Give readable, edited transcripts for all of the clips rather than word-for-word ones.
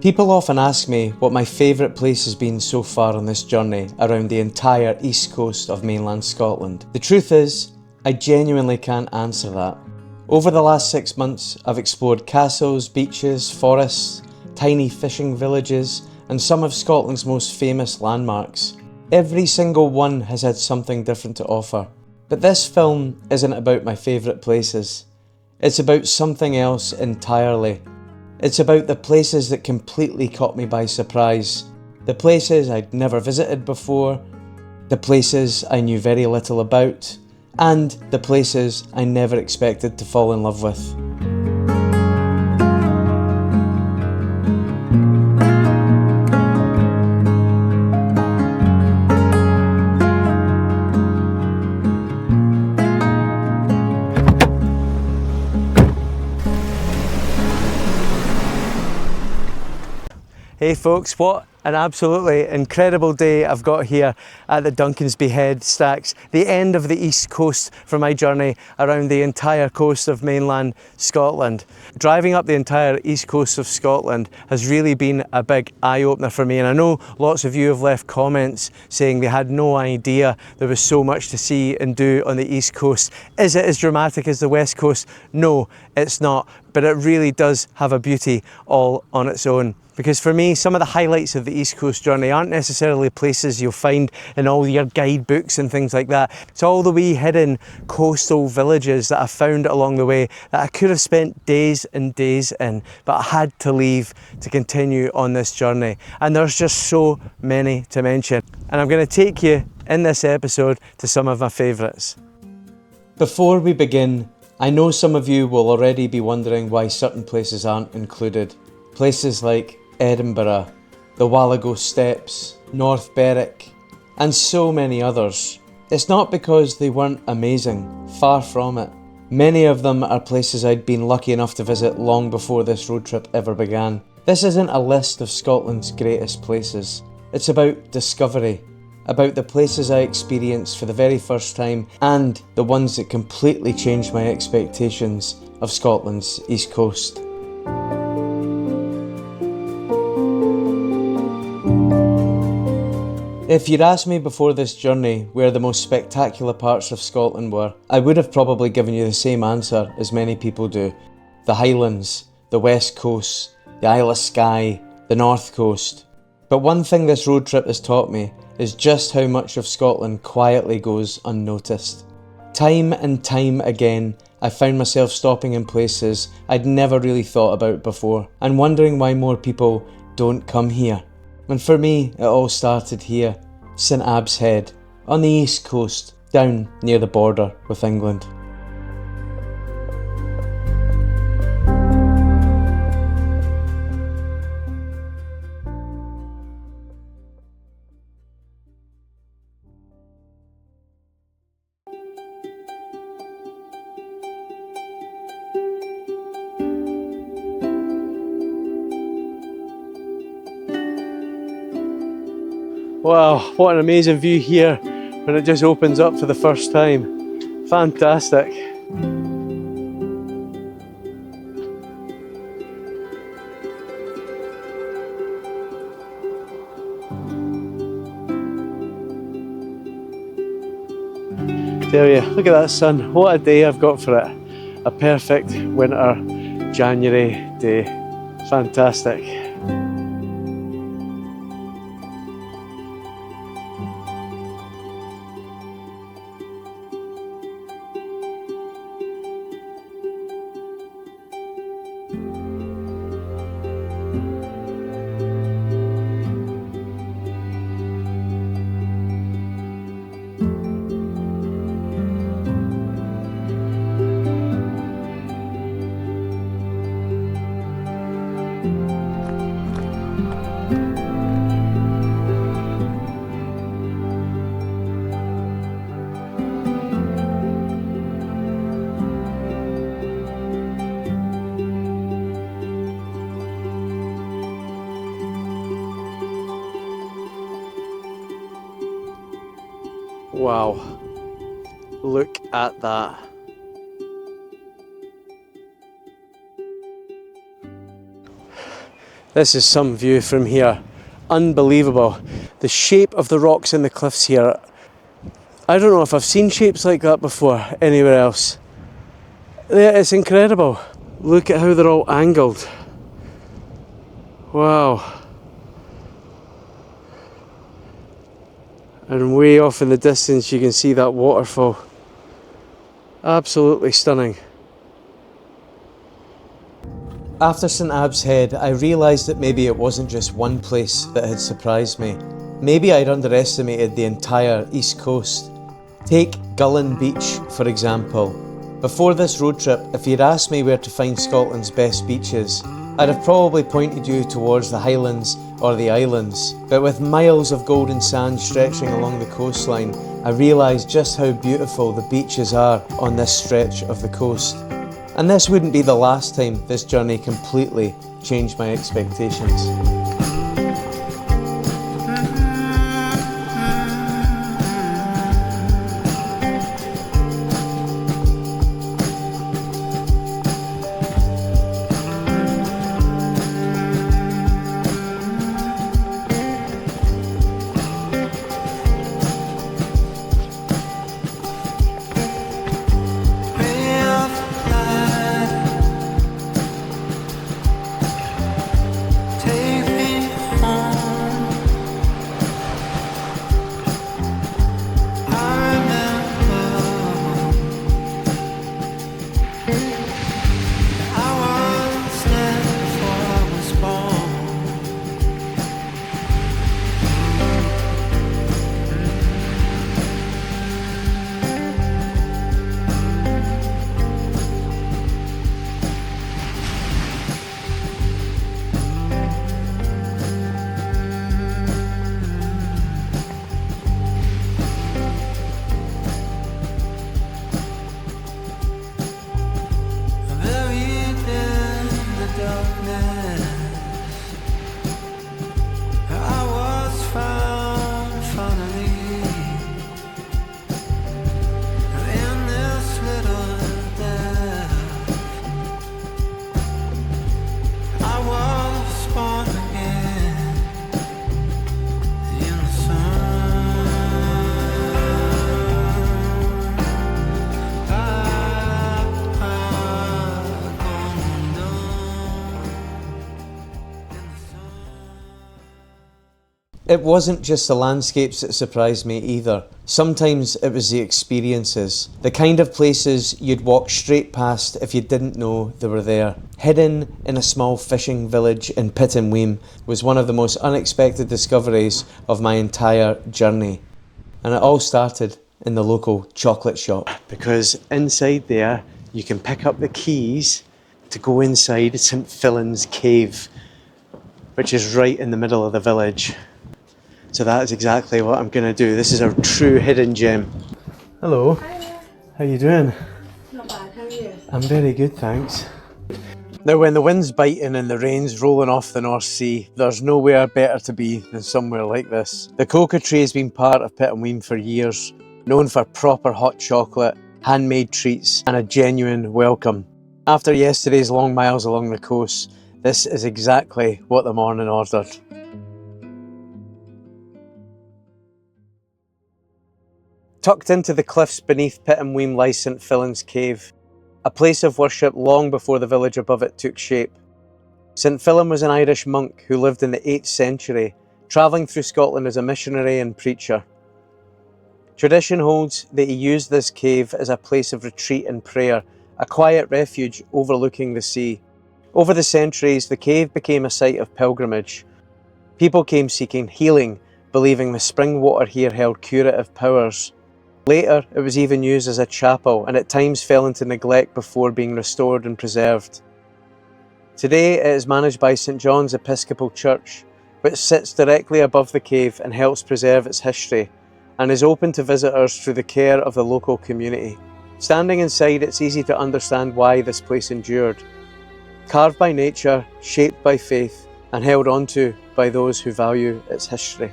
People often ask me what my favourite place has been so far on this journey around the entire east coast of mainland Scotland. The truth is, I genuinely can't answer that. Over the last 6 months, I've explored castles, beaches, forests, tiny fishing villages, and some of Scotland's most famous landmarks. Every single one has had something different to offer. But this film isn't about my favourite places. It's about something else entirely. It's about the places that completely caught me by surprise. The places I'd never visited before, the places I knew very little about, and the places I never expected to fall in love with. Hey folks, what an absolutely incredible day I've got here at the Duncansby Head Stacks, the end of the east coast for my journey around the entire coast of mainland Scotland. Driving up the entire east coast of Scotland has really been a big eye-opener for me, and I know lots of you have left comments saying they had no idea there was so much to see and do on the east coast. Is it as dramatic as the west coast? No, it's not, but it really does have a beauty all on its own. Because for me, some of the highlights of the East Coast journey aren't necessarily places you'll find in all your guidebooks and things like that. It's all the wee hidden coastal villages that I found along the way that I could have spent days and days in, but I had to leave to continue on this journey. And there's just so many to mention. And I'm going to take you in this episode to some of my favourites. Before we begin, I know some of you will already be wondering why certain places aren't included. Places like Edinburgh, the Wallago Steps, North Berwick, and so many others. It's not because they weren't amazing, far from it. Many of them are places I'd been lucky enough to visit long before this road trip ever began. This isn't a list of Scotland's greatest places. It's about discovery, about the places I experienced for the very first time and the ones that completely changed my expectations of Scotland's East Coast. If you'd asked me before this journey where the most spectacular parts of Scotland were, I would have probably given you the same answer as many people do. The Highlands, the West Coast, the Isle of Skye, the North Coast. But one thing this road trip has taught me is just how much of Scotland quietly goes unnoticed. Time and time again, I found myself stopping in places I'd never really thought about before and wondering why more people don't come here. And for me, it all started here, St Abbs Head, on the east coast, down near the border with England. Wow, what an amazing view here when it just opens up for the first time. Fantastic. There you, look at that sun. What a day I've got for it. A perfect winter January day. Fantastic. Wow, look at that. This is some view from here. Unbelievable. The shape of the rocks in the cliffs here. I don't know if I've seen shapes like that before anywhere else. Yeah, it's incredible. Look at how they're all angled. Wow. And way off in the distance you can see that waterfall. Absolutely stunning. After St Abbs Head, I realised that maybe it wasn't just one place that had surprised me. Maybe I'd underestimated the entire east coast. Take Gullen Beach, for example. Before this road trip, if you'd asked me where to find Scotland's best beaches, I'd have probably pointed you towards the Highlands or the islands. But with miles of golden sand stretching along the coastline, I realised just how beautiful the beaches are on this stretch of the coast. And this wouldn't be the last time this journey completely changed my expectations. It wasn't just the landscapes that surprised me either. Sometimes it was the experiences. The kind of places you'd walk straight past if you didn't know they were there. Hidden in a small fishing village in Pennan was one of the most unexpected discoveries of my entire journey. And it all started in the local chocolate shop. Because inside there, you can pick up the keys to go inside St Fillan's cave, which is right in the middle of the village. So that is exactly what I'm going to do. This is a true hidden gem. Hello. Hi there. How you doing? Not bad, how are you? I'm very good, thanks. Now when the wind's biting and the rain's rolling off the North Sea, there's nowhere better to be than somewhere like this. The cocoa tree has been part of Pennan for years, known for proper hot chocolate, handmade treats and a genuine welcome. After yesterday's long miles along the coast, this is exactly what the morning ordered. Tucked into the cliffs beneath Pennan lies St Fillan's Cave, a place of worship long before the village above it took shape. St Fillan was an Irish monk who lived in the 8th century, travelling through Scotland as a missionary and preacher. Tradition holds that he used this cave as a place of retreat and prayer, a quiet refuge overlooking the sea. Over the centuries, the cave became a site of pilgrimage. People came seeking healing, believing the spring water here held curative powers. Later, it was even used as a chapel and at times fell into neglect before being restored and preserved. Today, it is managed by St John's Episcopal Church, which sits directly above the cave and helps preserve its history, and is open to visitors through the care of the local community. Standing inside, it's easy to understand why this place endured. Carved by nature, shaped by faith, and held onto by those who value its history.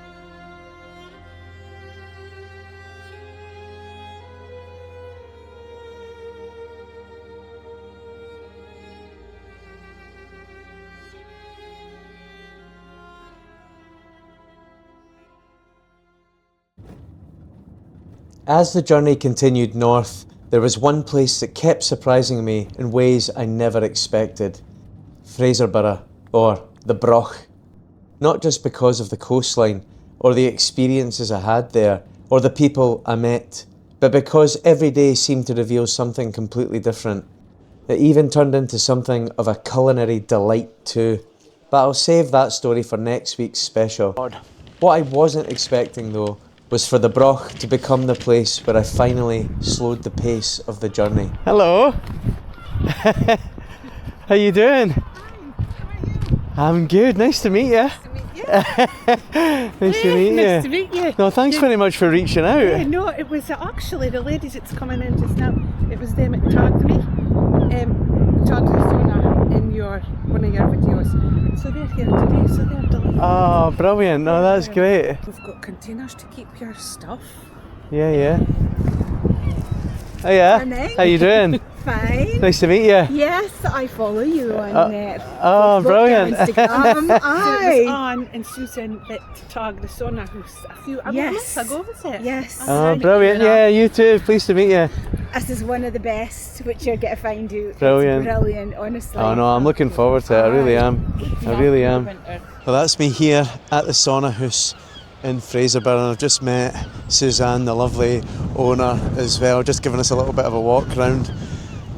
As the journey continued north, there was one place that kept surprising me in ways I never expected. Fraserburgh, or the Broch. Not just because of the coastline, or the experiences I had there, or the people I met, but because every day seemed to reveal something completely different. It even turned into something of a culinary delight too. But I'll save that story for next week's special. What I wasn't expecting though, was for the Broch to become the place where I finally slowed the pace of the journey. Hello! How you doing? Hi, how are you? I'm good, nice to meet you. Nice to meet you. Nice to meet you. Nice to meet you. No, thanks very much for reaching out. Yeah, no, it was actually the ladies that's coming in just now. It was them that tagged me. Tagged us in one of your videos. So they're here today, so they're delighted. Oh, brilliant. No, that's great. We've got containers to keep your stuff. Yeah. Oh yeah. Morning. How you doing? Fine. Nice to meet you. Yes, I follow you on Oh, brilliant. Instagram. It was Anne and Susan that tagged the sauna house a few months ago, was it? Yes. Oh, brilliant. Yeah, you too. Pleased to meet you. This is one of the best, which you're going to find out. Brilliant. It's brilliant, honestly. Oh no, I'm looking forward to it. I really am. I really am. Well, that's me here at the sauna house in Fraserburgh, and I've just met Suzanne, the lovely owner, as well, just giving us a little bit of a walk around.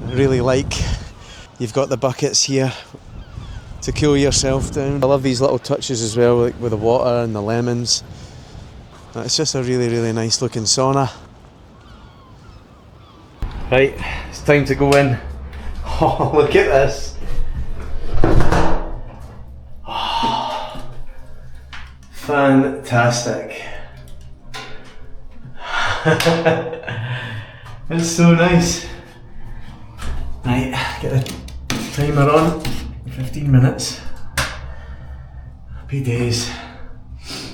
I really like you've got the buckets here to cool yourself down. I love these little touches as well, like with the water and the lemons. It's just a really nice looking sauna. Right, it's time to go in. Oh, look at this. Oh, fantastic. It's so nice. Right, get the timer on, 15 minutes. Happy days.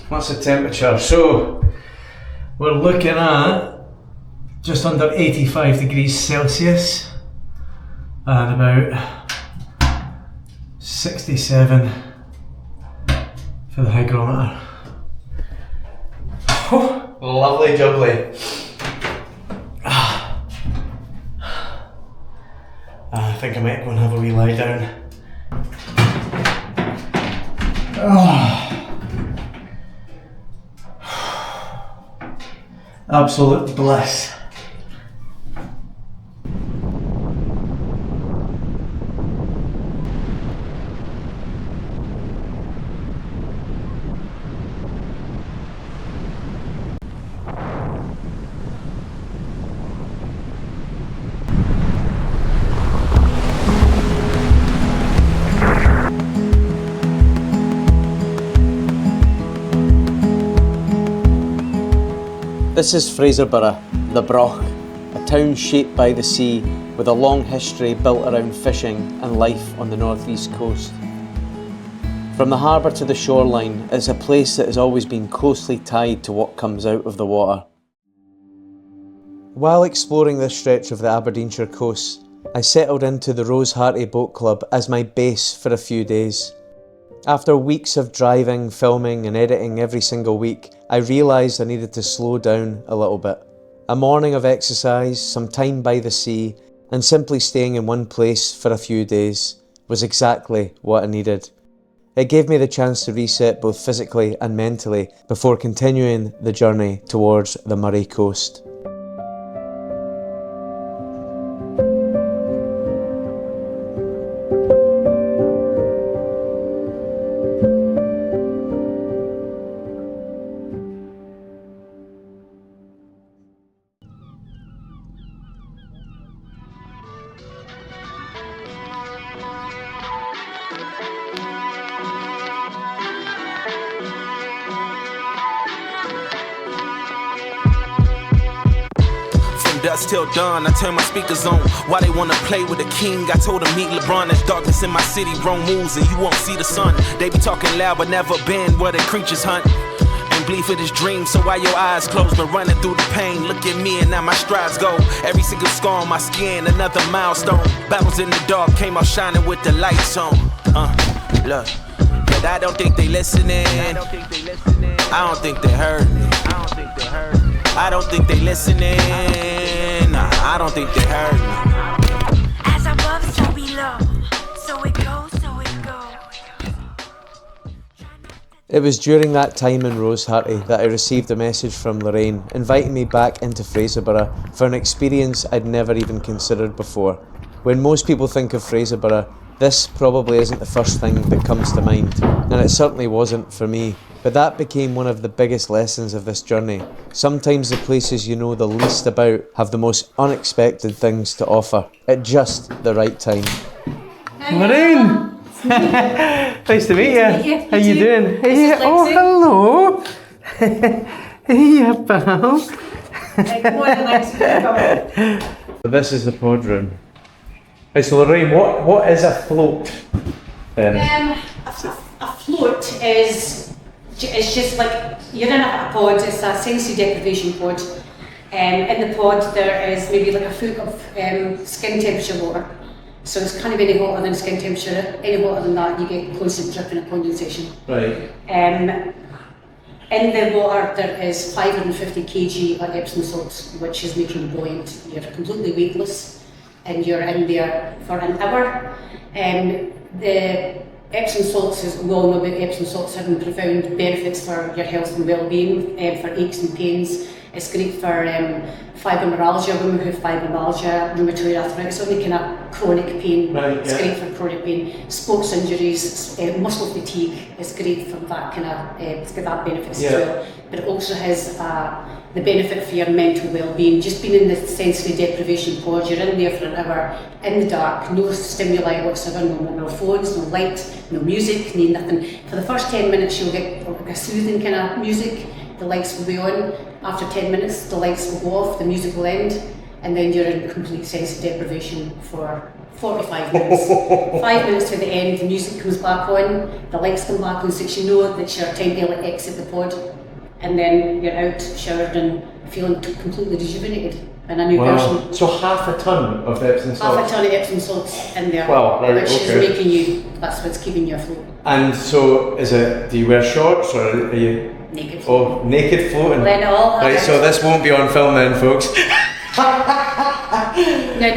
What's the temperature? So, we're looking at just under 85 degrees Celsius and about 67 for the hygrometer. Oh, lovely jubbly. I think I might go and have a wee lie down. Absolute bliss. This is Fraserburgh, the Broch, a town shaped by the sea with a long history built around fishing and life on the northeast coast. From the harbour to the shoreline, it's a place that has always been closely tied to what comes out of the water. While exploring this stretch of the Aberdeenshire coast, I settled into the Rose Hearty Boat Club as my base for a few days. After weeks of driving, filming and editing every single week, I realised I needed to slow down a little bit. A morning of exercise, some time by the sea, and simply staying in one place for a few days was exactly what I needed. It gave me the chance to reset both physically and mentally before continuing the journey towards the Moray coast. Dusk till dawn, I turn my speakers on. Why they wanna play with the king? I told them meet LeBron. There's darkness in my city, wrong moves and you won't see the sun. They be talking loud but never been where the creatures hunt. Ain't bleed for this dream, so why your eyes closed? Been running through the pain, look at me and now my strides go. Every single scar on my skin, another milestone. Battles in the dark, came out shining with the lights on. Look, but I don't think they listening. I don't think they heard me. I don't think they listening. Nah, I don't think they heard me. As above, so below. So it goes, so it goes. It was during that time in Rosehearty that I received a message from Lorraine inviting me back into Fraserburgh for an experience I'd never even considered before. When most people think of Fraserburgh, this probably isn't the first thing that comes to mind, and it certainly wasn't for me. But that became one of the biggest lessons of this journey. Sometimes the places you know the least about have the most unexpected things to offer at just the right time. Lorraine! Nice to meet you. How you doing? Hey, oh, hello. Hey, pal. This is the pod room. Hey, so Lorraine, what is a float? A float is just like, you're in a pod, it's a sensory deprivation pod. In the pod there is maybe like a foot of skin temperature water. So it's kind of any hotter than skin temperature. Any hotter than that, you get constant dripping and condensation. Right. In the water there is 550 kg of Epsom salts, which is making you buoyant. You're completely weightless and you're in there for an hour. The Epsom salts, is we all know about Epsom salts having profound benefits for your health and well-being, for aches and pains. It's great for fibromyalgia, women who have fibromyalgia, rheumatoid arthritis, any kind of chronic pain. Right, it's great for chronic pain. Sports injuries, muscle fatigue is great for that kind of, it's got that benefits as well. But it also has the benefit for your mental well-being. Just being in the sensory deprivation pod, you're in there for an hour, in the dark, no stimuli whatsoever, no mobile phones, no light, no music, no nothing. For the first 10 minutes you'll get like a soothing kind of music, the lights will be on. After 10 minutes the lights will go off, the music will end, and then you're in complete sensory deprivation for 45 minutes. 5 minutes to the end, the music comes back on, the lights come back on, so you know that it's your time to exit the pod. And then you're out, showered and feeling completely rejuvenated in a new version. So half a tonne of Epsom salts? Half a tonne of Epsom salts in there, wow, right, which is making you, that's what's keeping you afloat. And so is it, do you wear shorts or are you? Naked floating. Oh, naked floating. Let all right, so this won't be on film then, folks. No,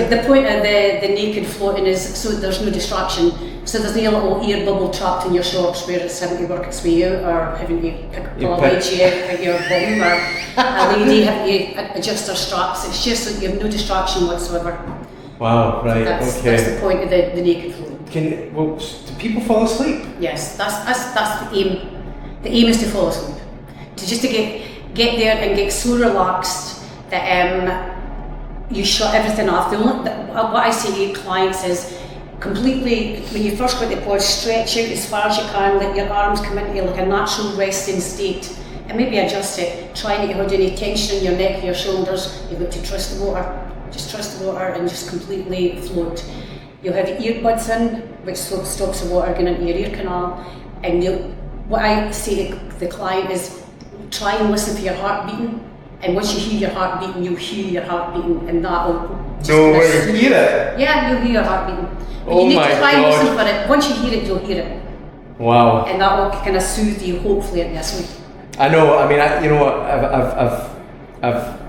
the point of the naked floating is so there's no distraction. So there's no little air bubble trapped in your shorts where it's having to work its way out, or having to pull a wedgie out of your bum, or a lady having to adjust her straps. It's just that you have no distraction whatsoever. Wow, right, That's the point of the naked floating. Do people fall asleep? Yes, that's the aim. The aim is to fall asleep. To get there and get so relaxed that you shut everything off. What I say to clients is, completely, when you first go to the pod, stretch out as far as you can, let your arms come into like a natural resting state, and maybe adjust it. Try not to hold any tension in your neck or your shoulders. You've got to trust the water. Just trust the water and just completely float. You'll have earbuds in, which stops the water going into your ear canal. And what I say to the client is, try and listen for your heart beating. And once you hear your heart beating, you'll hear your heart beating, and that will just you hear it? Yeah, you'll hear your heart beating. But Oh you need my to try and God. listen for it. Once you hear it, you'll hear it. Wow. And that will kind of soothe you, hopefully, into a sleep. I know. I mean, you know what? I've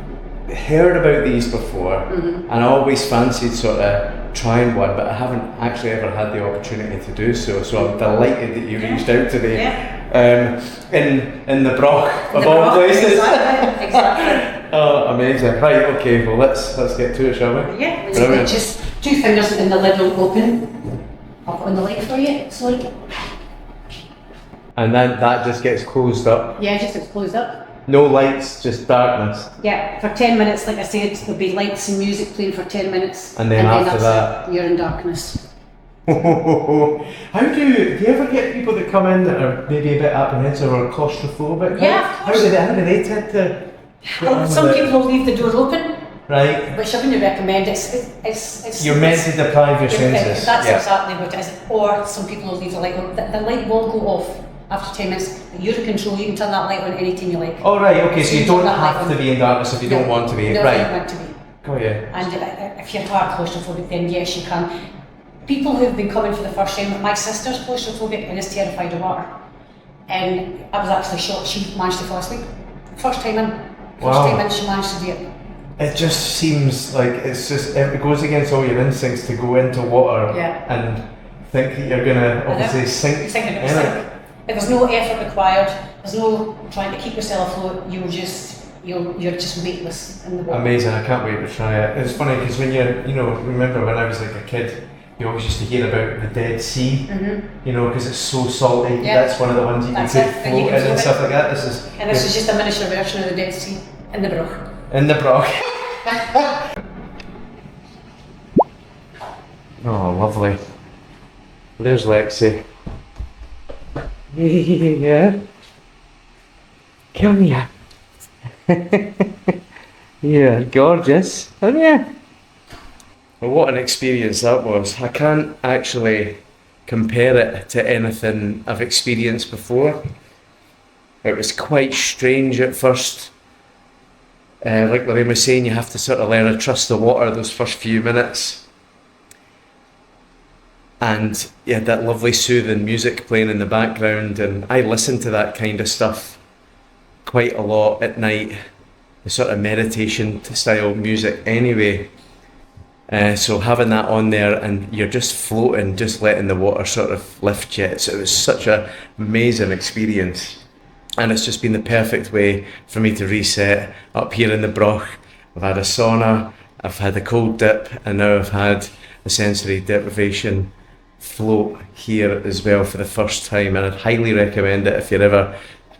heard about these before, and I always fancied sort of trying one, but I haven't actually ever had the opportunity to do so. So I'm delighted that you reached out to me. Yeah. In the Broch of all places. Exactly. Oh, amazing. Right. Okay. Well, let's get to it, shall we? Yeah. Brilliant. Just 2 fingers and the lid will open. I'll put on the light for you. Sorry. And then that just gets closed up. Yeah, just it's closed up. No lights, just darkness. Yeah, for 10 minutes, like I said, there'll be lights and music playing for 10 minutes. And then after that's that, it. You're in darkness. How do you ever get people that come in that are maybe a bit apprehensive or claustrophobic? Yeah, of How course. do they tend to? Well, some people will leave the door open, Right. which I wouldn't recommend. It's You're meant to deprive your senses. That's Yeah. exactly what it is. Or some people will leave the light on. The light will go off after 10 minutes. You're in control. You can turn that light on anytime you like. Oh right. Okay. So you don't turn that light have on. to be in darkness if you don't want to be. No, Right. you don't want to be. Got you. And if you're hard claustrophobic, then yes, you can. People who've been coming for the first time, my sister's claustrophobic and is terrified of water. And I was actually shocked she managed to fall asleep. First time in, First time in she managed to do it. It just seems like it goes against all your instincts to go into water and think that you're gonna obviously sink in it. There's no effort required. There's no trying to keep yourself afloat. You're just weightless in the water. Amazing! I can't wait to try it. It's funny because when remember when I was like a kid, you always used to hear about the Dead Sea. Because it's so salty. Yeah. That's one of the ones you can float in and stuff like that. This is just a miniature version of the Dead Sea in the broch. In the broch. Oh, lovely. There's Lexi. Yeah. Come here. You're gorgeous, aren't you? Well, what an experience that was. I can't actually compare it to anything I've experienced before. It was quite strange at first. Like Lorraine was saying, you have to sort of learn to trust the water those first few minutes. And you had that lovely soothing music playing in the background, and I listen to that kind of stuff quite a lot at night, the sort of meditation style music anyway. So having that on there and you're just floating, just letting the water sort of lift you. So it was such an amazing experience. And it's just been the perfect way for me to reset up here in the broch. I've had a sauna, I've had a cold dip, and now I've had a sensory deprivation float here as well for the first time. And I'd highly recommend it if you're ever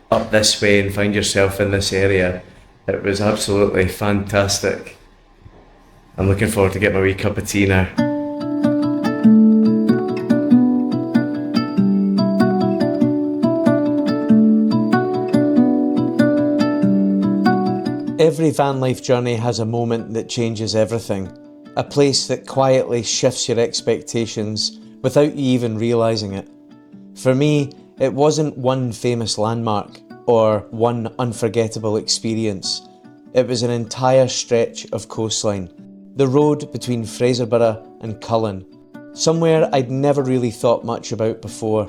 up this way and find yourself in this area. It was absolutely fantastic. I'm looking forward to get my wee cup of tea now. Every van life journey has a moment that changes everything. A place that quietly shifts your expectations without you even realising it. For me, it wasn't one famous landmark or one unforgettable experience. It was an entire stretch of coastline. The road between Fraserburgh and Gullen. Somewhere I'd never really thought much about before,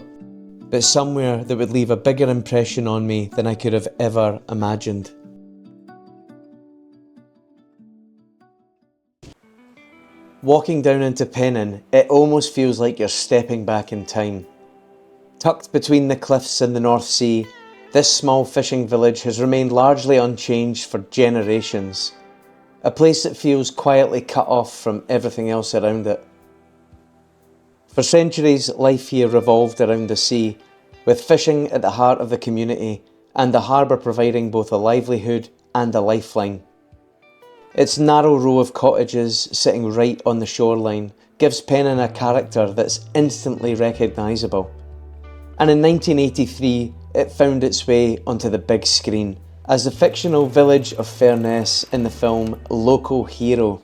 but somewhere that would leave a bigger impression on me than I could have ever imagined. Walking down into Pennan, it almost feels like you're stepping back in time. Tucked between the cliffs and the North Sea, this small fishing village has remained largely unchanged for generations. A place that feels quietly cut off from everything else around it. For centuries, life here revolved around the sea, with fishing at the heart of the community and the harbour providing both a livelihood and a lifeline. Its narrow row of cottages sitting right on the shoreline gives Pennan a character that's instantly recognisable. And in 1983, it found its way onto the big screen as the fictional village of Furness in the film Local Hero.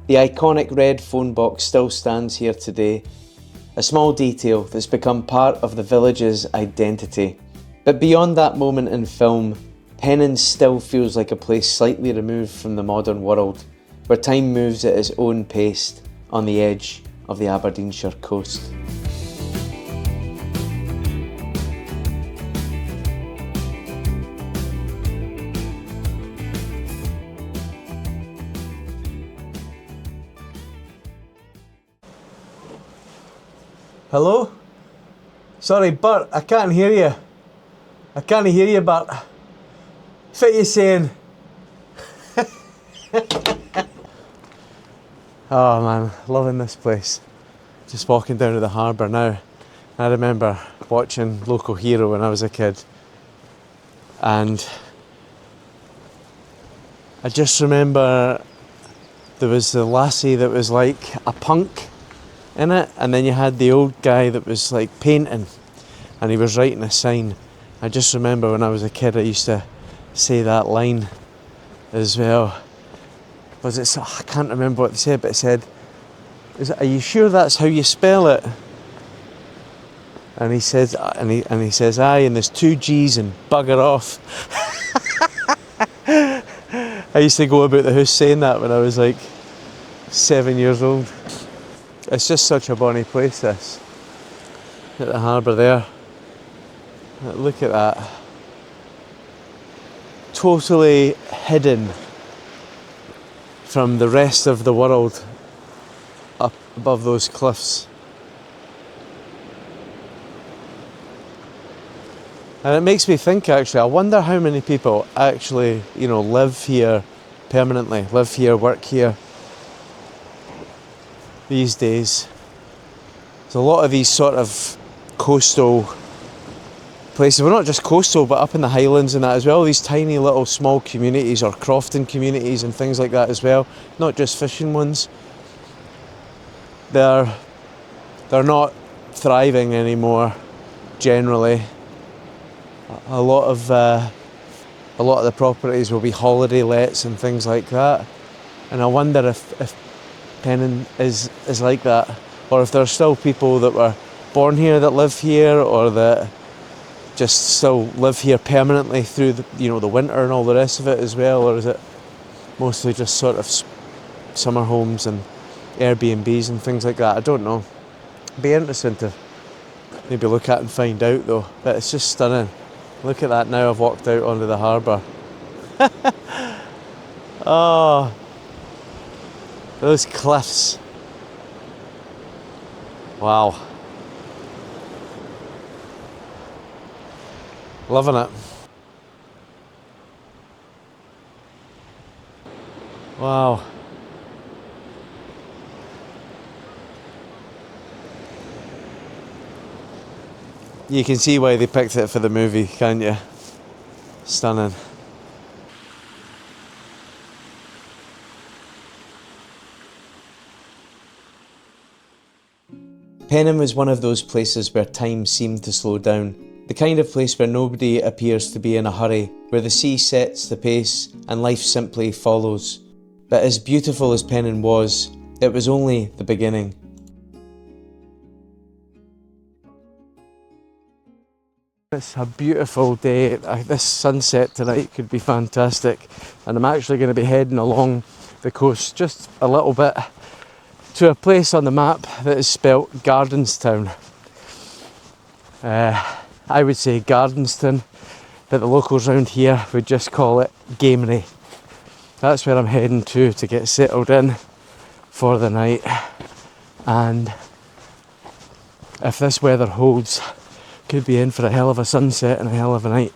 The iconic red phone box still stands here today, a small detail that's become part of the village's identity. But beyond that moment in film, Pennan still feels like a place slightly removed from the modern world, where time moves at its own pace on the edge of the Aberdeenshire coast. Hello? Sorry, Bert, I can't hear you. I can't hear you, Bert. What are you saying? Oh man, loving this place. Just walking down to the harbour now. I remember watching Local Hero when I was a kid. And I just remember there was the lassie that was like a punk in it, and then you had the old guy that was like painting and he was writing a sign. I just remember when I was a kid I used to say that line as well. Was it? I can't remember what they said, but it said, "Are you sure that's how you spell it?" And he says, he says, "Aye," and there's 2 G's and bugger off. I used to go about the house saying that when I was like 7 years old. It's just such a bonny place, this. At the harbour there. Look at that. totally hidden from the rest of the world up above those cliffs. And it makes me think, actually, I wonder how many people actually, you know, live here permanently, live here, work here these days. There's a lot of these sort of coastal places, well, not just coastal, but up in the Highlands and that as well, these tiny little small communities or crofting communities and things like that as well, not just fishing ones. They're not thriving anymore generally. A lot of the properties will be holiday lets and things like that, and I wonder if Pennan is like that, or if there's still people that were born here that live here, or that just still live here permanently through the winter and all the rest of it as well, or is it mostly just sort of summer homes and Airbnbs and things like that? I don't know. It'd be interesting to maybe look at and find out though, but it's just stunning. Look at that now, I've walked out onto the harbour. Oh, those cliffs. Wow. Loving it. Wow. You can see why they picked it for the movie, can't you? Stunning. Pennan was one of those places where time seemed to slow down. The kind of place where nobody appears to be in a hurry, where the sea sets the pace and life simply follows. But as beautiful as Pennan was, it was only the beginning. It's a beautiful day. This sunset tonight could be fantastic, and I'm actually going to be heading along the coast just a little bit to a place on the map that is spelt Gardenstown. I would say Gardenston, but the locals around here would just call it Gamery. That's where I'm heading to get settled in for the night, and if this weather holds, could be in for a hell of a sunset and a hell of a night.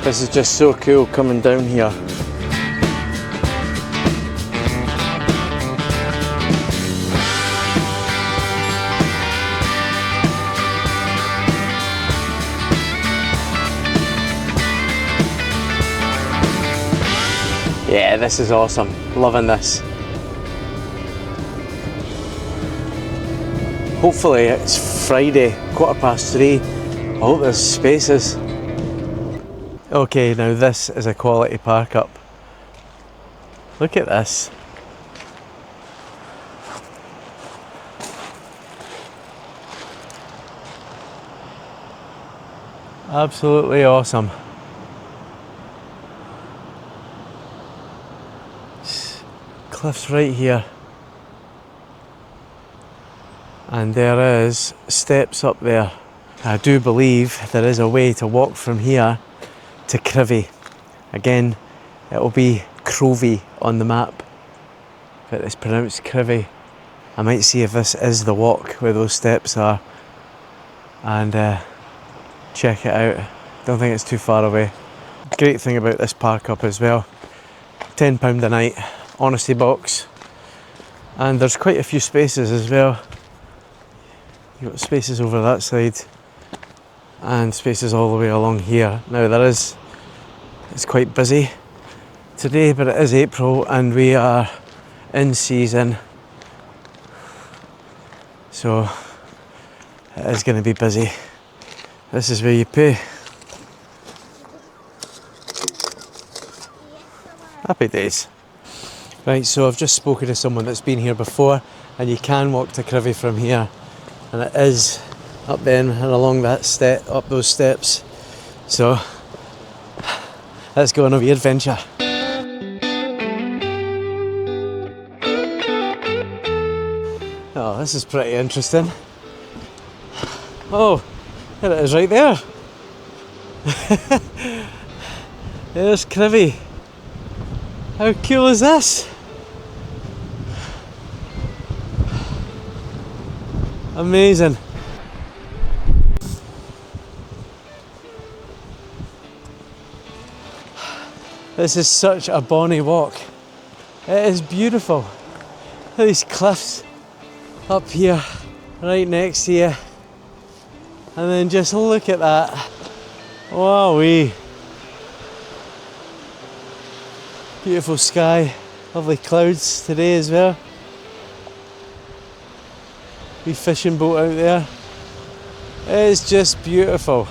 This is just so cool coming down here. Yeah, this is awesome. Loving this. Hopefully it's Friday, 3:15. I hope there's spaces. Okay, now this is a quality park up. Look at this. Absolutely awesome. Cliffs right here, and there is steps up there. I do believe there is a way to walk from here to Crovie. Again, it will be Crovie on the map, but it's pronounced Crovie. I might see if this is the walk where those steps are and check it out. Don't think it's too far away. Great thing about this park up as well, £10 a night. Honesty box, and there's quite a few spaces as well. You've got spaces over that side and spaces all the way along here. Now it's quite busy today, but it is April and we are in season, so it is going to be busy. This is where you pay. Happy days. Right, so I've just spoken to someone that's been here before, and you can walk to Crovie from here. and it is up then and along that step, up those steps. So let's go on a wee adventure. Oh, this is pretty interesting. Oh, there it is right there. There's Crovie. How cool is this? Amazing. This is such a bonny walk. It is beautiful. Look at these cliffs up here, right next to you. And then just look at that. Wowee. Beautiful sky, lovely clouds today as well. Wee fishing boat out there. It's just beautiful.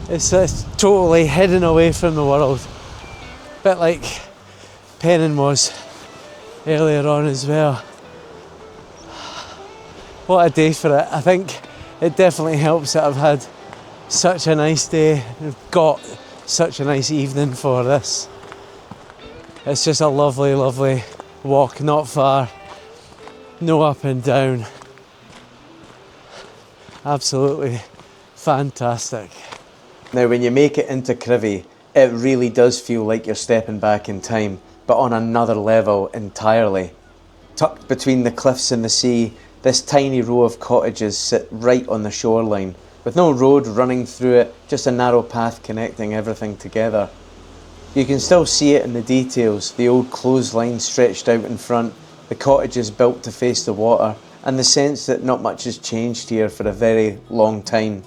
It's totally hidden away from the world. Bit like Pennan was earlier on as well. What a day for it. I think it definitely helps that I've had such a nice day. I've got such a nice evening for this. It's just a lovely, lovely walk, not far, no up and down. Absolutely fantastic. Now when you make it into Crovie, it really does feel like you're stepping back in time, but on another level entirely. Tucked between the cliffs and the sea, this tiny row of cottages sit right on the shoreline, with no road running through it, just a narrow path connecting everything together. You can still see it in the details, the old clothesline stretched out in front, the cottages built to face the water, and the sense that not much has changed here for a very long time.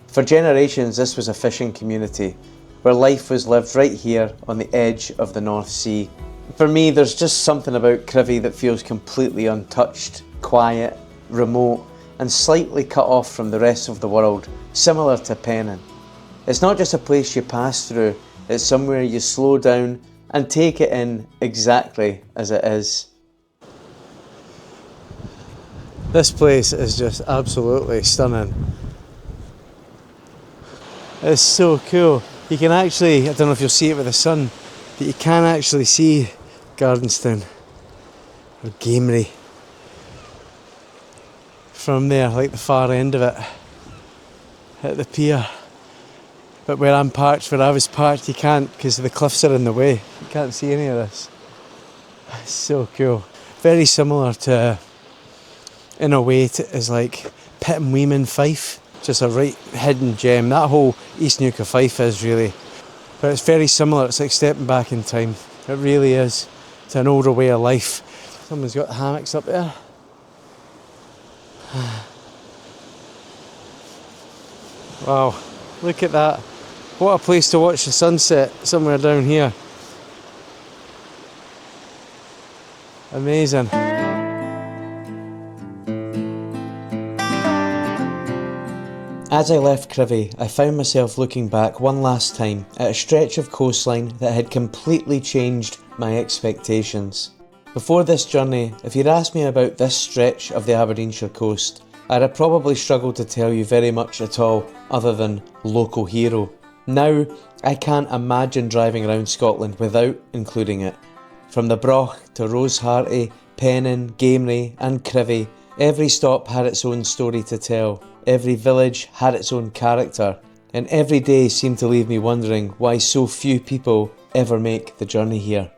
For generations, this was a fishing community, where life was lived right here on the edge of the North Sea. For me, there's just something about Crovie that feels completely untouched, quiet, remote, and slightly cut off from the rest of the world, similar to Pennan. It's not just a place you pass through, it's somewhere you slow down and take it in exactly as it is. This place is just absolutely stunning. It's so cool. You can actually, I don't know if you'll see it with the sun, but you can actually see Gardenstown or Gamery from there, like the far end of it, at the pier. But where I'm parked, where I was parked, you can't, because the cliffs are in the way. You can't see any of this. It's so cool. Very similar to, in a way, as like Pittenweem Fife. Just a right hidden gem. That whole East Nuke of Fife is really. But it's very similar. It's like stepping back in time. It really is. It's an older way of life. Someone's got hammocks up there. Wow, look at that. What a place to watch the sunset somewhere down here. Amazing. As I left Crovie, I found myself looking back one last time at a stretch of coastline that had completely changed my expectations. Before this journey, if you'd asked me about this stretch of the Aberdeenshire coast, I'd have probably struggled to tell you very much at all other than local hero. Now, I can't imagine driving around Scotland without including it. From the Broch to Rosehearty, Pennan, Gamery and Crovie, every stop had its own story to tell. Every village had its own character, and every day seemed to leave me wondering why so few people ever make the journey here.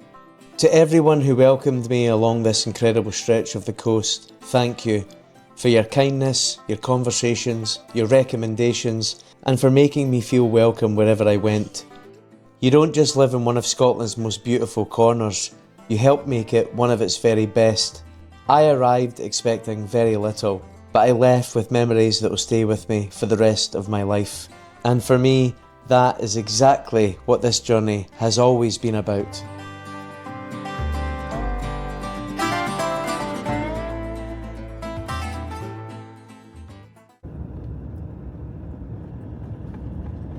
To everyone who welcomed me along this incredible stretch of the coast, thank you for your kindness, your conversations, your recommendations, and for making me feel welcome wherever I went. You don't just live in one of Scotland's most beautiful corners, you helped make it one of its very best. I arrived expecting very little, but I left with memories that will stay with me for the rest of my life. And for me, that is exactly what this journey has always been about.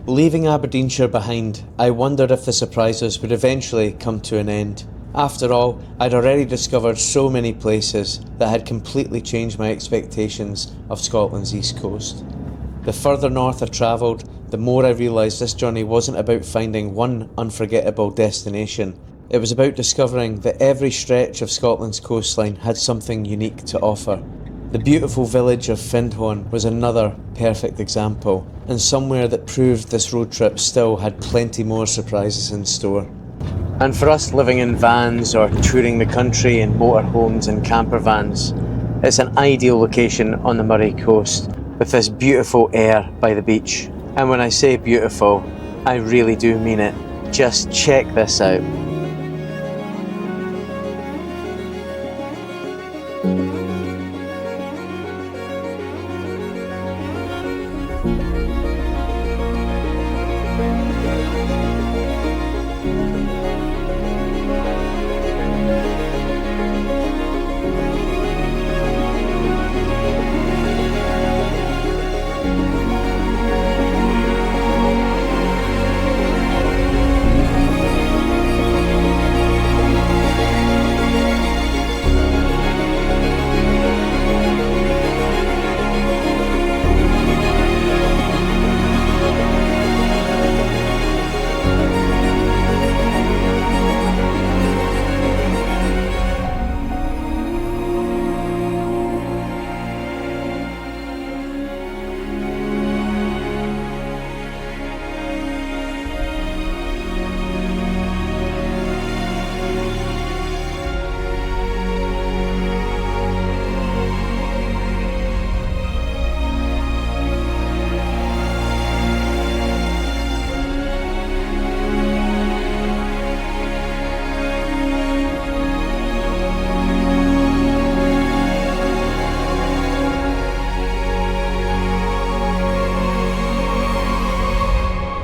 Leaving Aberdeenshire behind, I wondered if the surprises would eventually come to an end. After all, I'd already discovered so many places that had completely changed my expectations of Scotland's east coast. The further north I travelled, the more I realised this journey wasn't about finding one unforgettable destination. It was about discovering that every stretch of Scotland's coastline had something unique to offer. The beautiful village of Findhorn was another perfect example, and somewhere that proved this road trip still had plenty more surprises in store. And for us living in vans or touring the country in motorhomes and camper vans, it's an ideal location on the Moray coast with this beautiful air by the beach. And when I say beautiful, I really do mean it. Just check this out.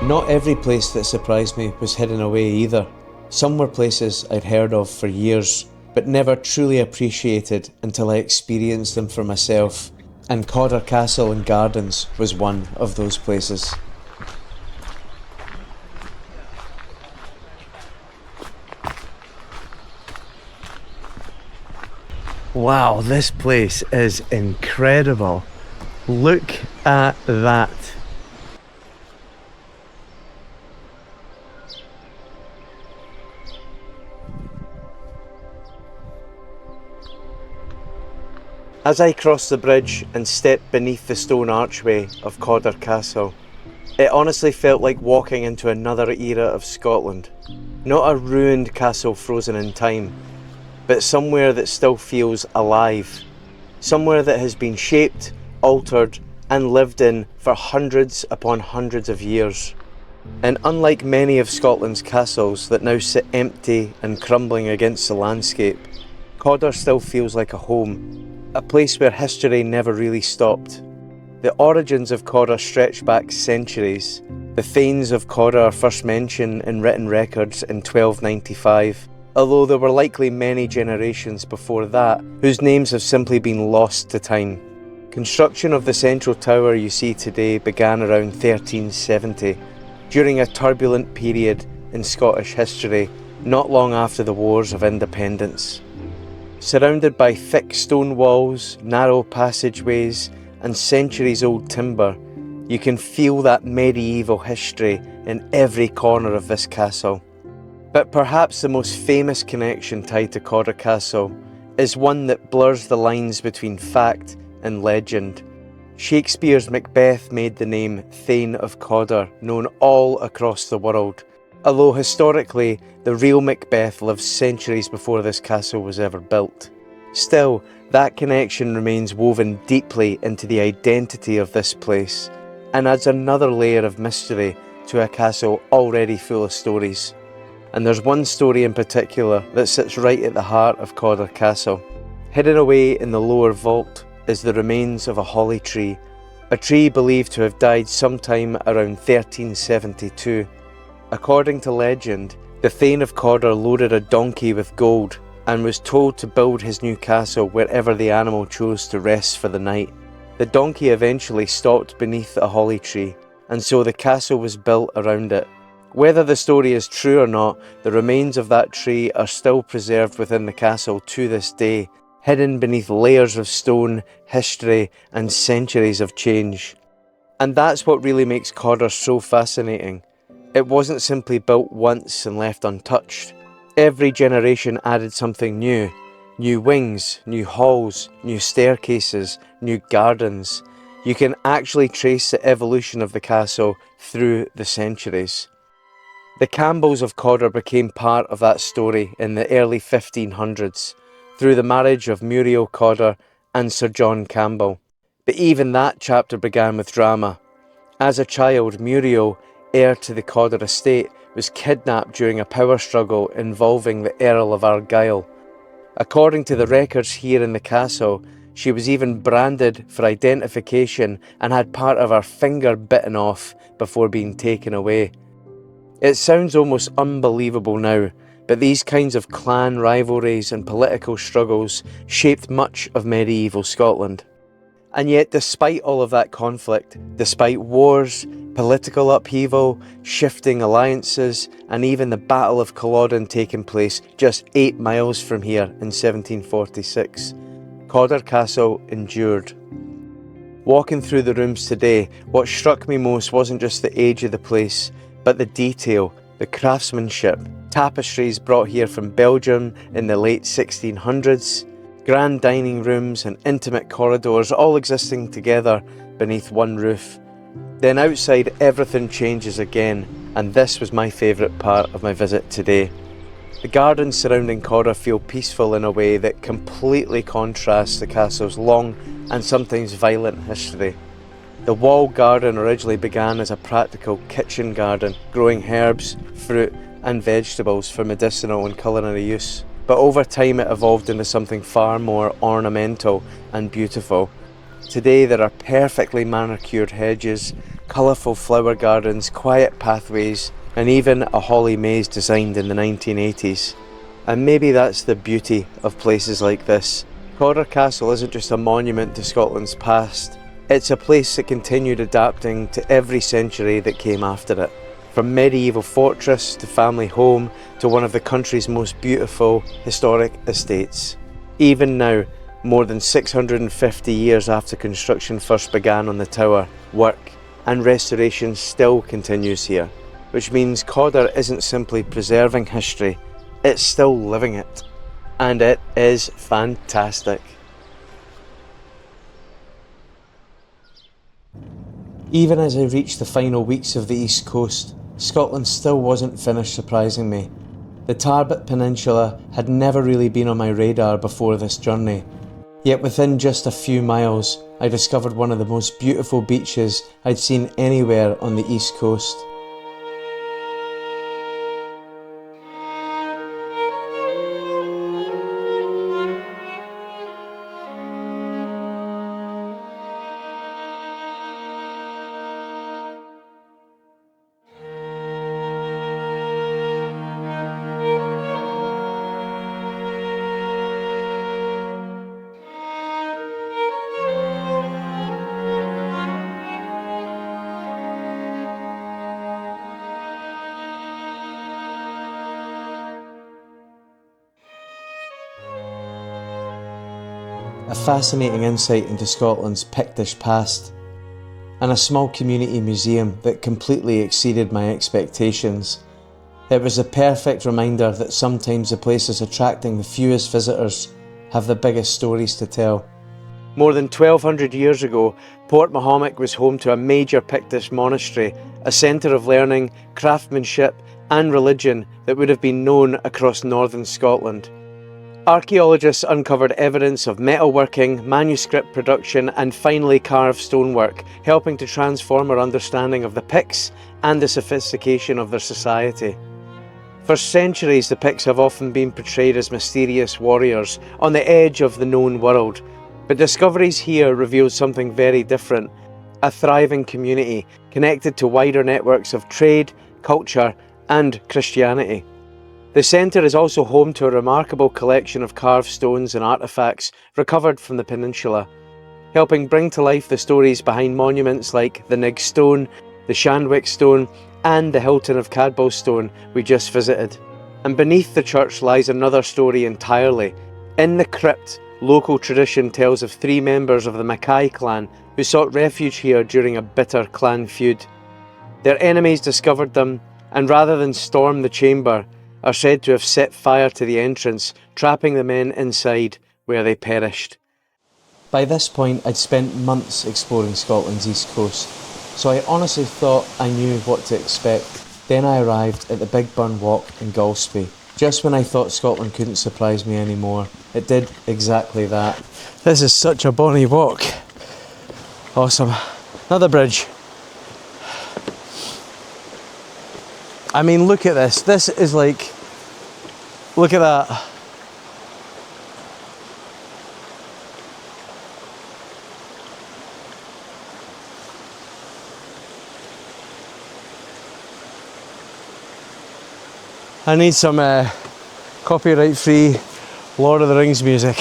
Not every place that surprised me was hidden away either. Some were places I'd heard of for years, but never truly appreciated until I experienced them for myself, and Cawdor Castle and Gardens was one of those places. Wow, this place is incredible. Look at that. As I crossed the bridge and stepped beneath the stone archway of Cawdor Castle, it honestly felt like walking into another era of Scotland. Not a ruined castle frozen in time, but somewhere that still feels alive. Somewhere that has been shaped, altered, and lived in for hundreds upon hundreds of years. And unlike many of Scotland's castles that now sit empty and crumbling against the landscape, Cawdor still feels like a home. A place where history never really stopped. The origins of Cawdor stretch back centuries. The Thanes of Cawdor are first mentioned in written records in 1295, although there were likely many generations before that whose names have simply been lost to time. Construction of the central tower you see today began around 1370, during a turbulent period in Scottish history, not long after the Wars of Independence. Surrounded by thick stone walls, narrow passageways, and centuries-old timber, you can feel that medieval history in every corner of this castle. But perhaps the most famous connection tied to Cawdor Castle is one that blurs the lines between fact and legend. Shakespeare's Macbeth made the name Thane of Cawdor known all across the world, although historically the real Macbeth lived centuries before this castle was ever built. Still, that connection remains woven deeply into the identity of this place and adds another layer of mystery to a castle already full of stories. And there's one story in particular that sits right at the heart of Cawdor Castle. Hidden away in the lower vault is the remains of a holly tree, a tree believed to have died sometime around 1372. According to legend, the Thane of Cawdor loaded a donkey with gold and was told to build his new castle wherever the animal chose to rest for the night. The donkey eventually stopped beneath a holly tree, and so the castle was built around it. Whether the story is true or not, the remains of that tree are still preserved within the castle to this day, hidden beneath layers of stone, history and centuries of change. And that's what really makes Cawdor so fascinating. It wasn't simply built once and left untouched. Every generation added something new. New wings, new halls, new staircases, new gardens. You can actually trace the evolution of the castle through the centuries. The Campbells of Cawdor became part of that story in the early 1500s, through the marriage of Muriel Cawdor and Sir John Campbell. But even that chapter began with drama. As a child, Muriel, heir to the Cawdor estate, was kidnapped during a power struggle involving the Earl of Argyll. According to the records here in the castle, she was even branded for identification and had part of her finger bitten off before being taken away. It sounds almost unbelievable now, but these kinds of clan rivalries and political struggles shaped much of medieval Scotland. And yet, despite all of that conflict, despite wars, political upheaval, shifting alliances, and even the Battle of Culloden taking place just 8 miles from here in 1746, Cawdor Castle endured. Walking through the rooms today, what struck me most wasn't just the age of the place, but the detail, the craftsmanship, tapestries brought here from Belgium in the late 1600s, grand dining rooms and intimate corridors all existing together beneath one roof. Then outside everything changes again, and this was my favourite part of my visit today. The gardens surrounding Cawdor feel peaceful in a way that completely contrasts the castle's long and sometimes violent history. The walled garden originally began as a practical kitchen garden, growing herbs, fruit and vegetables for medicinal and culinary use. But over time it evolved into something far more ornamental and beautiful. Today there are perfectly manicured hedges, colourful flower gardens, quiet pathways, and even a holly maze designed in the 1980s. And maybe that's the beauty of places like this. Cawdor Castle isn't just a monument to Scotland's past, it's a place that continued adapting to every century that came after it. From medieval fortress to family home to one of the country's most beautiful historic estates. Even now, more than 650 years after construction first began on the tower, work and restoration still continues here, which means Cawdor isn't simply preserving history, it's still living it. And it is fantastic. Even as I reached the final weeks of the East Coast, Scotland still wasn't finished surprising me. The Tarbat Peninsula had never really been on my radar before this journey. Yet within just a few miles, I discovered one of the most beautiful beaches I'd seen anywhere on the East Coast. A fascinating insight into Scotland's Pictish past, and a small community museum that completely exceeded my expectations. It was a perfect reminder that sometimes the places attracting the fewest visitors have the biggest stories to tell. More than 1200 years ago, Port Mahomet was home to a major Pictish monastery, a centre of learning, craftsmanship and religion that would have been known across northern Scotland. Archaeologists uncovered evidence of metalworking, manuscript production and finely carved stonework, helping to transform our understanding of the Picts and the sophistication of their society. For centuries, the Picts have often been portrayed as mysterious warriors on the edge of the known world, but discoveries here revealed something very different: a thriving community connected to wider networks of trade, culture and Christianity. The centre is also home to a remarkable collection of carved stones and artefacts recovered from the peninsula, helping bring to life the stories behind monuments like the Nig Stone, the Shandwick Stone and the Hilton of Cadbalstone we just visited. And beneath the church lies another story entirely. In the crypt, local tradition tells of 3 members of the Mackay clan who sought refuge here during a bitter clan feud. Their enemies discovered them, and rather than storm the chamber, are said to have set fire to the entrance, trapping the men inside, where they perished. By this point, I'd spent months exploring Scotland's east coast, so I honestly thought I knew what to expect. Then I arrived at the Big Burn Walk in Galsby. Just when I thought Scotland couldn't surprise me anymore, it did exactly that. This is such a bonny walk. Awesome. Another bridge. I mean, look at this. This is like, look at that. I need some copyright-free Lord of the Rings music.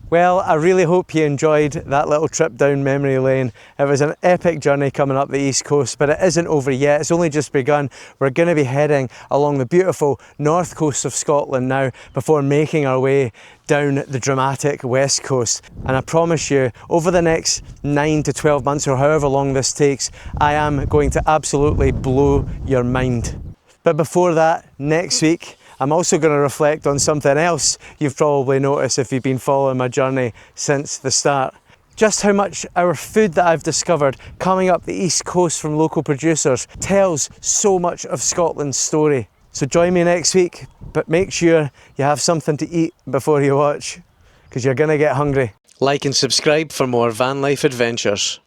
Well, I really hope you enjoyed that little trip down memory lane. It was an epic journey coming up the east coast, but it isn't over yet. It's only just begun. We're going to be heading along the beautiful north coast of Scotland now before making our way down the dramatic west coast. And I promise you, over the next 9 to 12 months or however long this takes, I am going to absolutely blow your mind. But before that, next week, I'm also going to reflect on something else you've probably noticed if you've been following my journey since the start. Just how much our food that I've discovered coming up the east coast from local producers tells so much of Scotland's story. So join me next week, but make sure you have something to eat before you watch, because you're going to get hungry. Like and subscribe for more van life adventures.